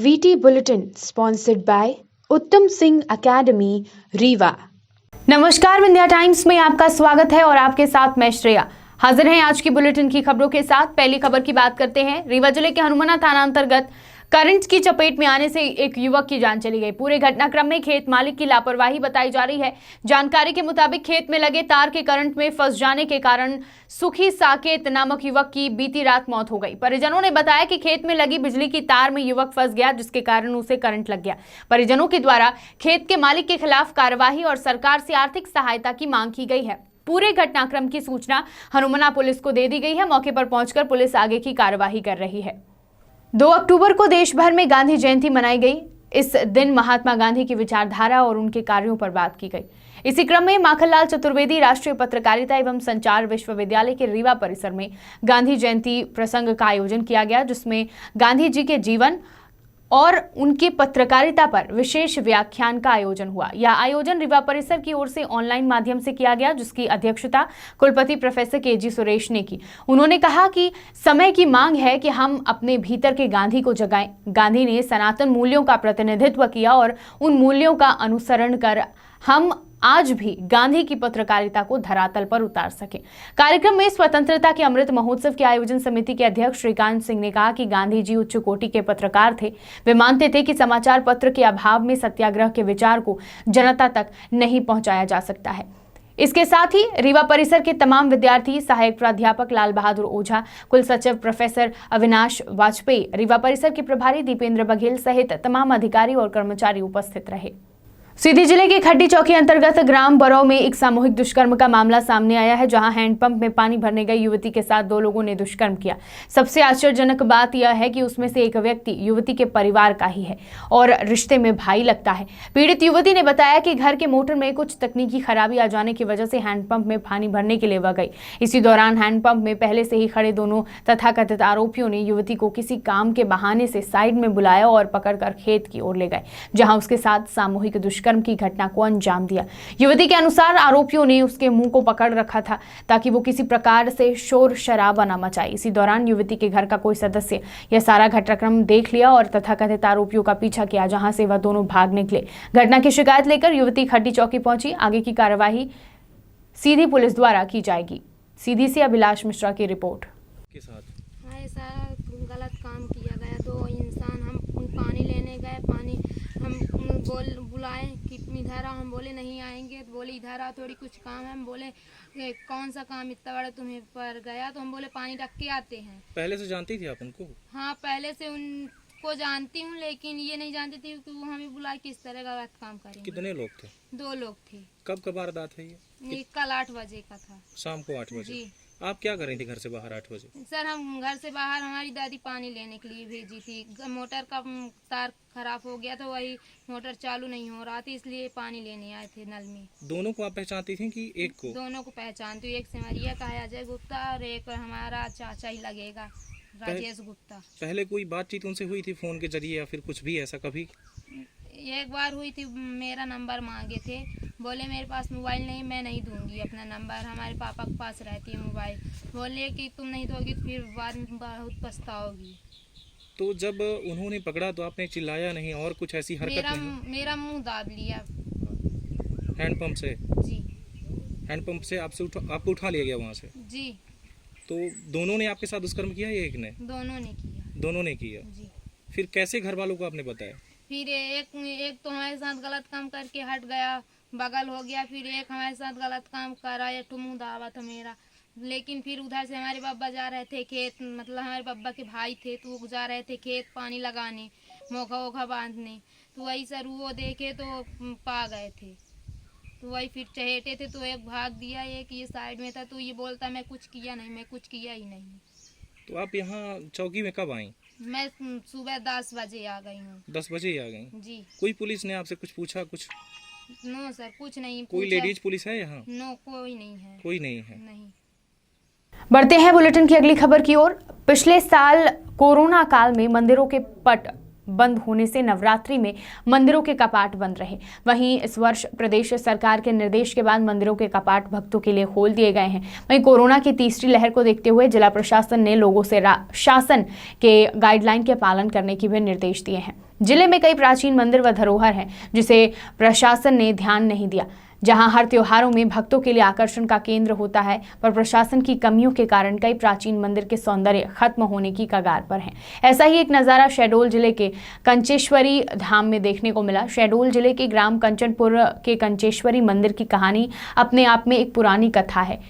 VT Bulletin sponsored by उत्तम Singh academy Rewa. नमस्कार, Vindhya times में आपका स्वागत है और आपके साथ मैं श्रेया हाजिर हैं आज की बुलेटिन की खबरों के साथ। पहली खबर की बात करते हैं। रीवा जिले के हनुमाना थाना अंतर्गत करंट की चपेट में आने से एक युवक की जान चली गई। पूरे घटनाक्रम में खेत मालिक की लापरवाही बताई जा रही है। जानकारी के मुताबिक खेत में लगे तार के करंट में फंस जाने के कारण सुखी साकेत नामक युवक की बीती रात मौत हो गई। परिजनों ने बताया कि खेत में लगी बिजली की तार में युवक फंस गया, जिसके कारण उसे करंट लग गया। परिजनों के द्वारा खेत के मालिक के खिलाफ कार्रवाई और सरकार से आर्थिक सहायता की मांग की गई है। पूरे घटनाक्रम की सूचना हनुमाना पुलिस को दे दी गई है। मौके पर पहुंचकर पुलिस आगे की कार्रवाई कर रही है। 2 अक्टूबर को देश भर में गांधी जयंती मनाई गई। इस दिन महात्मा गांधी की विचारधारा और उनके कार्यों पर बात की गई। इसी क्रम में माखनलाल चतुर्वेदी राष्ट्रीय पत्रकारिता एवं संचार विश्वविद्यालय के रीवा परिसर में गांधी जयंती प्रसंग का आयोजन किया गया, जिसमें गांधी जी के जीवन और उनके पत्रकारिता पर विशेष व्याख्यान का आयोजन हुआ। यह आयोजन रीवा परिसर की ओर से ऑनलाइन माध्यम से किया गया, जिसकी अध्यक्षता कुलपति प्रोफेसर KG सुरेश ने की। उन्होंने कहा कि समय की मांग है कि हम अपने भीतर के गांधी को जगाएं। गांधी ने सनातन मूल्यों का प्रतिनिधित्व किया और उन मूल्यों का अनुसरण कर हम आज भी गांधी की पत्रकारिता को धरातल पर उतार सके। कार्यक्रम में स्वतंत्रता के अमृत महोत्सव के आयोजन समिति के अध्यक्ष श्रीकांत सिंह ने कहा कि गांधी जी उच्च कोटि के पत्रकार थे। वे मानते थे कि समाचार पत्र के अभाव में सत्याग्रह के विचार को जनता तक नहीं पहुंचाया जा सकता है। इसके साथ ही रीवा परिसर के तमाम विद्यार्थी, सहायक प्राध्यापक लाल बहादुर ओझा, कुल सचिव प्रोफेसर अविनाश वाजपेयी, रीवा परिसर के प्रभारी दीपेंद्र बघेल सहित तमाम अधिकारी और कर्मचारी उपस्थित रहे। सीधी जिले के खड्डी चौकी अंतर्गत ग्राम बरौ में एक सामूहिक दुष्कर्म का मामला सामने आया है, जहां हैंडपंप में पानी भरने गई युवती के साथ 2 लोगों ने दुष्कर्म किया। सबसे आश्चर्यजनक बात यह है कि उसमें से एक व्यक्ति युवती के परिवार का ही है और रिश्ते में भाई लगता है। पीड़ित युवती ने बताया कि घर के मोटर में कुछ तकनीकी खराबी आ जाने की वजह से हैंडपंप में पानी भरने के लिए वह गई। इसी दौरान हैंडपंप में पहले से ही खड़े दोनों तथाकथित आरोपियों ने युवती को किसी काम के बहाने से साइड में बुलाया और पकड़कर खेत की ओर ले गए, जहां उसके साथ सामूहिक दुष्कर्म की घटना को अंजाम दिया। युवती के अनुसार आरोपियों ने उसके मुंह को पकड़ रखा था ताकि वो किसी प्रकार से शोर शराबा न मचाए। इसी दौरान युवती के घर का कोई सदस्य यह सारा घटनाक्रम देख लिया और तथाकथित आरोपियों का पीछा किया, जहां से वह दोनों भाग निकले। घटना की शिकायत लेकर युवती खड्डी चौकी पहुंची। आगे की कार्यवाही सीधी पुलिस द्वारा की जाएगी। सीधी से अभिलाष मिश्रा की रिपोर्ट। के साथ ऐसा गलत काम किया गया। 2 इंसान हम पानी लेने गए, पानी हम बुलाए कि इधर आओ, हम बोले नहीं आएंगे, तो बोले इधर आओ, थोड़ी कुछ काम है। हम बोले कौन सा काम इतना बड़ा तुम्हें पर गया, तो हम बोले पानी रख के आते हैं। पहले से जानती थी आप उनको? हाँ, पहले से उनको जानती हूँ, लेकिन ये नहीं जानती थी कि वो हमें बुलाए किस तरह का गलत काम करेंगे। कितने लोग थे? 2 लोग थे। कब वारदात है ये कल 8 बजे का था, शाम को 8 बजे। जी। आप क्या कर रही थी घर से बाहर 8 बजे? सर, हम घर से बाहर हमारी दादी पानी लेने के लिए भेजी थी। मोटर का तार खराब हो गया था, वही मोटर चालू नहीं हो रहा थी, इसलिए पानी लेने आए थे नल में। दोनों को आप पहचानती थी कि एक को? दोनों को पहचानती हूँ। एक सिमरिया का है अजय गुप्ता और एक हमारा चाचा ही लगेगा राजेश गुप्ता। पहले कोई बातचीत उनसे हुई थी फोन के जरिए या फिर कुछ भी ऐसा कभी? एक बार हुई थी, मेरा नंबर मांगे थे, बोले मेरे पास मोबाइल नहीं, मैं नहीं दूंगी अपना नंबर, हमारे पापा के पास रहती है मोबाइल। बोले कि तुम नहीं दोगी तो फिर बाद में बहुत पछताओगी। तो जब उन्होंने पकड़ा तो आपने चिल्लाया नहीं और कुछ ऐसी हरकत नहीं? मेरा मुंह दाब लिया हैंडपंप से? जी। हैंडपंप से आपको उठा लिया गया वहाँ से? जी। तो दोनों ने आपके साथ दुष्कर्म किया या एक ने? दोनों ने किया। दोनों ने किया। जी। फिर कैसे घर वालों को आपने बताया? फिर एक तो हमारे साथ गलत काम करके हट गया, बगल हो गया। फिर एक हमारे साथ गलत काम करा, एक मुंह दावा था मेरा। लेकिन फिर उधर से हमारे बाबा जा रहे थे खेत, मतलब हमारे बाबा के भाई थे, तो वो जा रहे थे खेत पानी लगाने, मोखा वोखा बांधने। तो वही सर वो देखे तो पा गए थे, तो वही फिर चहेटे थे, तो एक भाग दिया, एक ये साइड में था, तो ये बोलता मैं कुछ किया नहीं, मैं कुछ किया ही नहीं। तो आप यहाँ चौकी में कब आई? मैं सुबह 10 बजे आ गई हूँ। 10 बजे ही आ गई? जी। कोई पुलिस ने आपसे कुछ पूछा? कुछ नो सर, कुछ नहीं। कोई लेडीज पुलिस है यहाँ? नो, कोई नहीं है। कोई नहीं है? नहीं। बढ़ते हैं बुलेटिन की अगली खबर की ओर। पिछले साल कोरोना काल में मंदिरों के पट बंद होने से नवरात्रि में मंदिरों के कपाट बंद रहे। वहीं इस वर्ष प्रदेश सरकार के निर्देश के बाद मंदिरों के कपाट भक्तों के लिए खोल दिए गए हैं। वहीं कोरोना की तीसरी लहर को देखते हुए जिला प्रशासन ने लोगों से शासन के गाइडलाइन के पालन करने के भी निर्देश दिए हैं। जिले में कई प्राचीन मंदिर व धरोहर हैं जिसे प्रशासन ने ध्यान नहीं दिया। जहां हर त्योहारों में भक्तों के लिए आकर्षण का केंद्र होता है, पर प्रशासन की कमियों के कारण कई प्राचीन मंदिर के सौंदर्य खत्म होने की कगार पर हैं। ऐसा ही एक नज़ारा शहडोल जिले के कंचेश्वरी धाम में देखने को मिला। शहडोल जिले के ग्राम कंचनपुर के कंचेश्वरी मंदिर की कहानी अपने आप में एक पुरानी कथा है।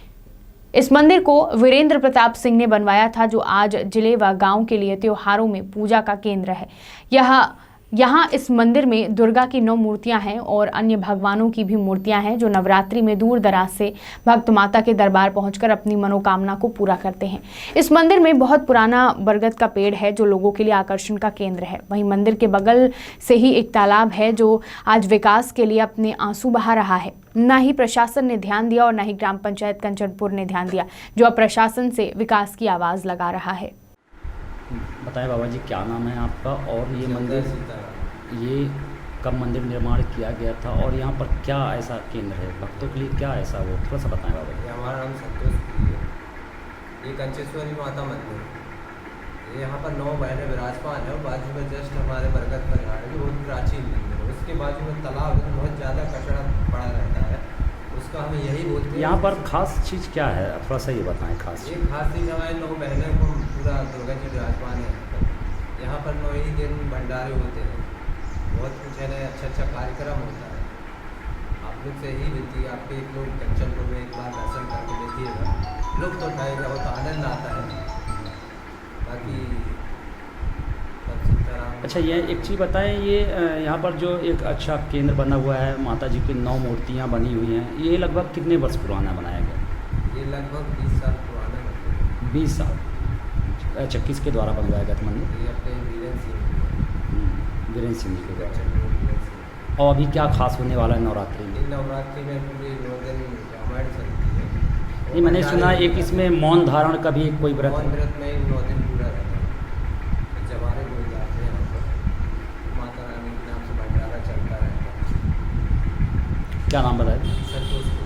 इस मंदिर को वीरेंद्र प्रताप सिंह ने बनवाया था, जो आज जिले व गांव के लिए त्योहारों में पूजा का केंद्र है। यहाँ इस मंदिर में दुर्गा की 9 मूर्तियां हैं और अन्य भगवानों की भी मूर्तियां हैं, जो नवरात्रि में दूर दराज से भक्त माता के दरबार पहुंचकर अपनी मनोकामना को पूरा करते हैं। इस मंदिर में बहुत पुराना बरगद का पेड़ है, जो लोगों के लिए आकर्षण का केंद्र है। वहीं मंदिर के बगल से ही एक तालाब है, जो आज विकास के लिए अपने आंसू बहा रहा है। न ही प्रशासन ने ध्यान दिया और न ही ग्राम पंचायत कंचनपुर ने ध्यान दिया, जो अब प्रशासन से विकास की आवाज़ लगा रहा है। बताएं बाबा जी, क्या नाम है आपका और ये मंदिर, ये कब मंदिर निर्माण किया गया था और यहाँ पर क्या ऐसा केंद्र है भक्तों के लिए, क्या ऐसा वो थोड़ा सा बताएं बाबा जी। हमारा नाम संतोष है। ये कंचेश्वरी माता मंदिर, ये यहाँ पर 9 बहनें विराजमान है और बाजू में जस्ट हमारे बरगद का झाड़ है, जो बहुत प्राचीन मंदिर है। उसके बाजू में तालाब है, बहुत ज़्यादा कचरा पड़ा रहता है, उसका हमें यही बोलते हैं। यहाँ पर खास चीज़ क्या है, थोड़ा सा ये बताएं खास ये चीज़। खास चीज़ हमारे 9 बहनें को पूरा दुर्गा जी विराजमान है। यहाँ पर 9 ही दिन भंडारे होते हैं, बहुत कुछ है, अच्छा कार्यक्रम होता है। आप लोग से ही विनती है, आपके एक लोग कंचनपुर में एक बार दर्शन करके देखिएगा, लुत्फ उठाएगा, बहुत आनंद आता है। बाकी अच्छा, ये एक चीज़ बताएं, ये यहाँ पर जो एक अच्छा केंद्र बना हुआ है, माता जी की 9 मूर्तियाँ बनी हुई हैं, ये लगभग कितने वर्ष पुराना बनाया गया? ये लगभग 20 साल पुराना है। 20 साल। अच्छा, किसके द्वारा बनवाया गया था मंदिर? ये अपने वीरेंद्र सिंह जी के द्वारा। और अभी क्या खास होने वाला है नवरात्रि में? नवरात्रि में पूरी 9 दिन रामायण चलती है। ये मैंने सुना एक इसमें मौन धारण का भी कोई व्रत मौन व्रत में 9 दिन पूरा रहता है। जवारे लोग जाते हैं यहाँ पर, माता रानी के नाम से भंडारा चलता रहता है। क्या नाम बताए? संतोष।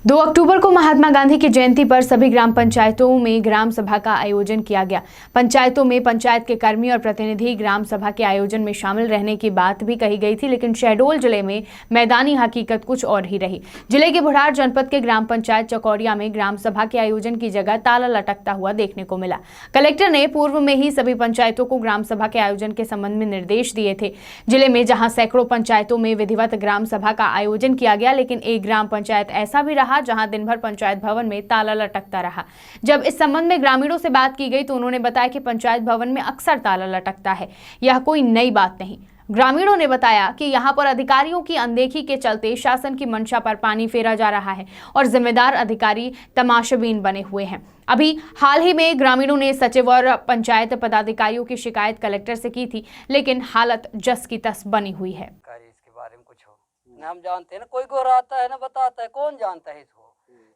2 अक्टूबर को महात्मा गांधी की जयंती पर सभी ग्राम पंचायतों में ग्राम सभा का आयोजन किया गया। पंचायतों में पंचायत के कर्मी और प्रतिनिधि ग्राम सभा के आयोजन में शामिल रहने की बात भी कही गई थी, लेकिन शहडोल जिले में मैदानी हकीकत कुछ और ही रही। जिले के बुढ़ार जनपद के ग्राम पंचायत चकौरिया में ग्राम सभा के आयोजन की जगह ताला लटकता हुआ देखने को मिला। कलेक्टर ने पूर्व में ही सभी पंचायतों को ग्राम सभा के आयोजन के संबंध में निर्देश दिए थे। जिले में जहां सैकड़ों पंचायतों में विधिवत ग्राम सभा का आयोजन किया गया, लेकिन एक ग्राम पंचायत ऐसा भी रहा जहां दिन भर पंचायत भवन में ताला लटकता रहा। जब इस संबंध में ग्रामीणों से बात की गई तो उन्होंने बताया कि पंचायत भवन में अक्सर ताला लटकता है, यह कोई नई बात नहीं। ग्रामीणों ने बताया कि यहां पर अधिकारियों की अनदेखी के चलते शासन की मंशा पर पानी फेरा जा रहा है और जिम्मेदार अधिकारी तमाशाबीन बने हुए हैं। अभी हाल ही में ग्रामीणों ने सचिव और पंचायत पदाधिकारियों की शिकायत कलेक्टर से की थी, लेकिन हालत जस की तस बनी हुई है। इसके बारे में कुछ हो ना, हम जानते हैं ना, कोई घोराता है ना बताता है, कौन जानता है इसको।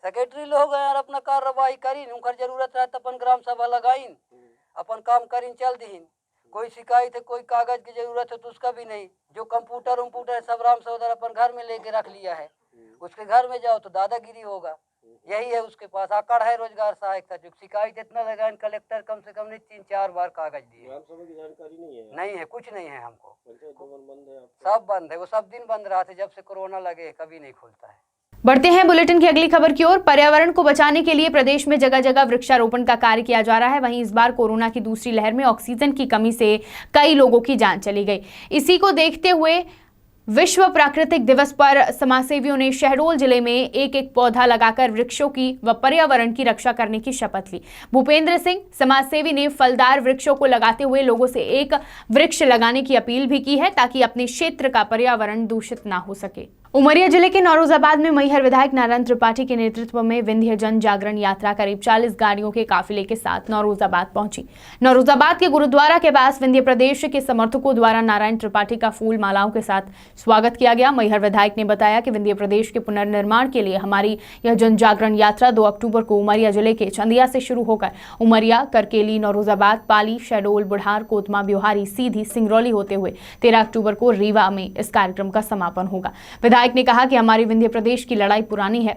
सेक्रेटरी लोग यार अपना कार्रवाई करीन, उनकर जरूरत है तो अपन ग्राम सभा लगाइन, अपन काम करीन, चल दीन। कोई शिकायत है, कोई कागज की जरूरत है तो उसका भी नहीं। जो कंप्यूटर उम्प्यूटर सब राम सौदर अपन घर में लेके रख लिया है, उसके घर में जाओ तो दादागिरी होगा। यही है उसके पास, आकड़ है रोजगार सहायक था। जो शिकायत इतना लगा, कलेक्टर कम से कम नहीं 3-4 बार कागज दिए। ग्राम सभा की जानकारी नहीं है, कुछ नहीं है हमको। सब बंद है, वो सब दिन बंद रहा था जब से कोरोना लगे, कभी नहीं खुलता है। बढ़ते हैं बुलेटिन की अगली खबर की ओर। पर्यावरण को बचाने के लिए प्रदेश में जगह जगह वृक्षारोपण का कार्य किया जा रहा है। वहीं इस बार कोरोना की दूसरी लहर में ऑक्सीजन की कमी से कई लोगों की जान चली गई। इसी को देखते हुए विश्व प्राकृतिक दिवस पर समाजसेवियों ने शहडोल जिले में एक पौधा लगाकर वृक्षों की व पर्यावरण की रक्षा करने की शपथ ली। भूपेंद्र सिंह समाजसेवी ने फलदार वृक्षों को लगाते हुए लोगों से एक वृक्ष लगाने की अपील भी की है, ताकि अपने क्षेत्र का पर्यावरण दूषित ना हो सके। उमरिया जिले के नौरोजाबाद में मैहर विधायक नारायण त्रिपाठी के नेतृत्व में विंध्य जन जागरण यात्रा करीब 40 गाड़ियों के काफिले के साथ नौरोजाबाद पहुंची। नौरोजाबाद के गुरुद्वारा के पास विंध्य प्रदेश के समर्थकों द्वारा नारायण त्रिपाठी का फूल मालाओं के साथ स्वागत किया गया। मैहर विधायक ने बताया कि विंध्य प्रदेश के पुनर्निर्माण के लिए हमारी यह जन जागरण यात्रा 2 अक्टूबर को उमरिया जिले के चंदिया से शुरू होकर उमरिया, करकेली, नौरोजाबाद, पाली, शहडोल, बुढ़ार, कोतमा, ब्योहारी, सीधी, सिंगरौली होते हुए 13 अक्टूबर को रीवा में इस कार्यक्रम का समापन होगा। विधायक ने कहा कि हमारी विंध्य प्रदेश की लड़ाई पुरानी है,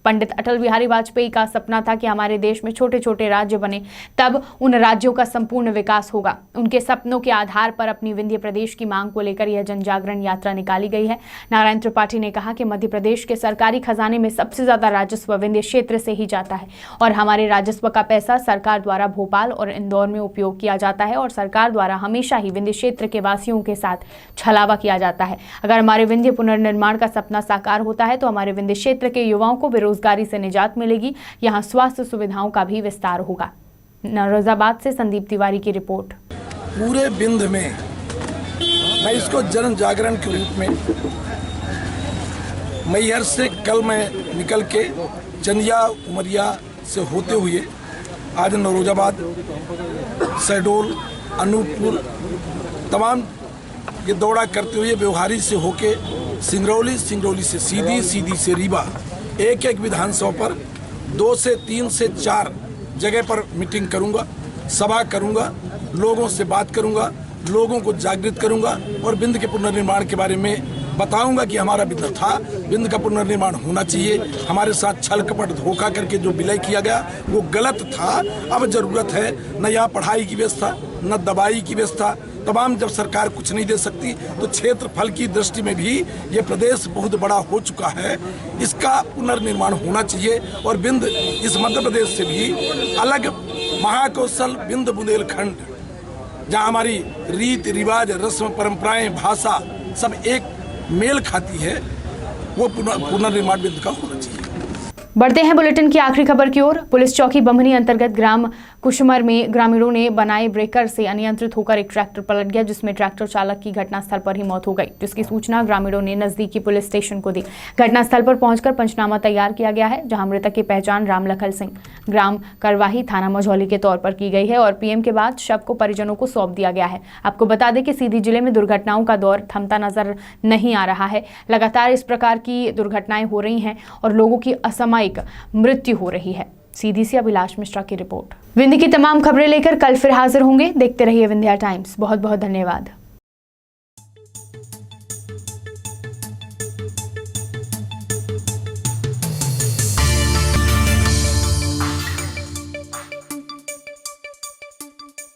पंडित अटल बिहारी वाजपेयी का सपना था कि हमारे देश में छोटे छोटे राज्य बने, तब उन राज्यों का संपूर्ण विकास होगा। उनके सपनों के आधार पर अपनी विंध्य प्रदेश की मांग को लेकर यह जन जागरण यात्रा निकाली गई है। नारायण त्रिपाठी ने कहा कि मध्य प्रदेश के सरकारी खजाने में सबसे ज्यादा राजस्व विंध्य क्षेत्र से ही जाता है और हमारे राजस्व का पैसा सरकार द्वारा भोपाल और इंदौर में उपयोग किया जाता है और सरकार द्वारा हमेशा ही विंध्य क्षेत्र के वासियों के साथ छलावा किया जाता है। अगर हमारे विंध्य पुनर्निर्माण का सपना साकार होता है तो हमारे विंध्य क्षेत्र के युवाओं को बेरोजगारी से निजात मिलेगी, यहाँ स्वास्थ्य सुविधाओं का भी विस्तार होगा। नौरोजाबाद से संदीप तिवारी की रिपोर्ट। पूरे विंध्य में मैं इसको जन जागरण के रूप में मैहर से कल मैं निकल के चंदिया उमरिया से होते हुए आज नौरोजाबाद, शहडोल, अनूपपुर तमाम ये दौड़ा करते हुए व्यवहारी से होके सिंगरौली, सिंगरौली से सीधी, सीधी से रीवा, एक एक विधानसभा पर 2 से 3 से 4 जगह पर मीटिंग करूंगा, सभा करूंगा, लोगों से बात करूंगा, लोगों को जागृत करूंगा और विंध्य के पुनर्निर्माण के बारे में बताऊंगा कि हमारा विंध्य था, विंध्य का पुनर्निर्माण होना चाहिए। हमारे साथ छल कपट धोखा करके जो विलय किया गया वो गलत था। अब जरूरत है न यहाँ पढ़ाई की व्यवस्था, न दवाई की व्यवस्था, तमाम जब सरकार कुछ नहीं दे सकती तो क्षेत्रफल की दृष्टि में भी ये प्रदेश बहुत बड़ा हो चुका है, इसका पुनर्निर्माण होना चाहिए। और विंध्य इस मध्य प्रदेश से भी अलग महाकौशल विंध्य बुंदेलखंड, जहाँ हमारी रीति रिवाज, रस्म परंपराएं, भाषा सब एक मेल खाती है, वो पुनर्निर्माण विंध्य का होना चाहिए। बढ़ते हैं बुलेटिन की आखिरी खबर की ओर। पुलिस चौकी बम्हनी अंतर्गत ग्राम कुशमर में ग्रामीणों ने बनाए ब्रेकर से अनियंत्रित होकर एक ट्रैक्टर पलट गया, जिसमें ट्रैक्टर चालक की घटनास्थल पर ही मौत हो गई, जिसकी सूचना ग्रामीणों ने नजदीकी पुलिस स्टेशन को दी। घटनास्थल पर पहुंचकर पंचनामा तैयार किया गया है, जहां मृतक की पहचान रामलखन सिंह, ग्राम करवाही, थाना मझौली के तौर पर की गई है और पीएम के बाद शव को परिजनों को सौंप दिया गया है। आपको बता दें कि सीधी जिले में दुर्घटनाओं का दौर थमता नजर नहीं आ रहा है। लगातार इस प्रकार की दुर्घटनाएं हो रही हैं और लोगों की असामयिक मृत्यु हो रही है। सीधी से अभिलाष मिश्रा की रिपोर्ट। विंध्य की तमाम खबरें लेकर कल फिर हाजिर होंगे। देखते रहिए विंध्या टाइम्स। बहुत बहुत धन्यवाद।